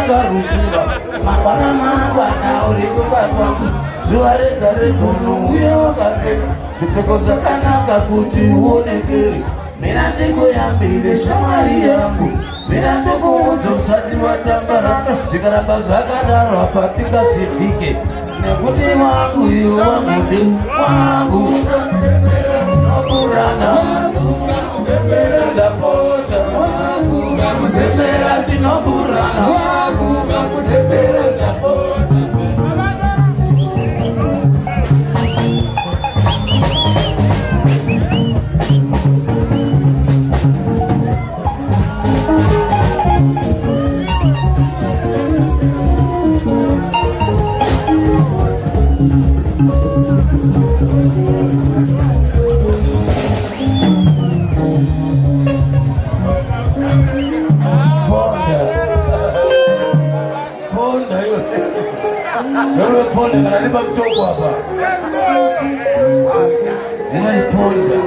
Rusira mangwana uri kumba kwangu zuva rega rega unouya wakapfeka zvipfeko zvakanaka kuti uonekere. Mina ndikuyambire shamwari yangu, mina ndikuudza usati watambarara, zvikaramba zvakadaro apa tingasifike nekuti wangu iwe wangude wangu nokurana ndapota ndakuzembera tinoburana ndakuzembera ndapota. Fonda kana nipa mtoko hapa. Nina iponda.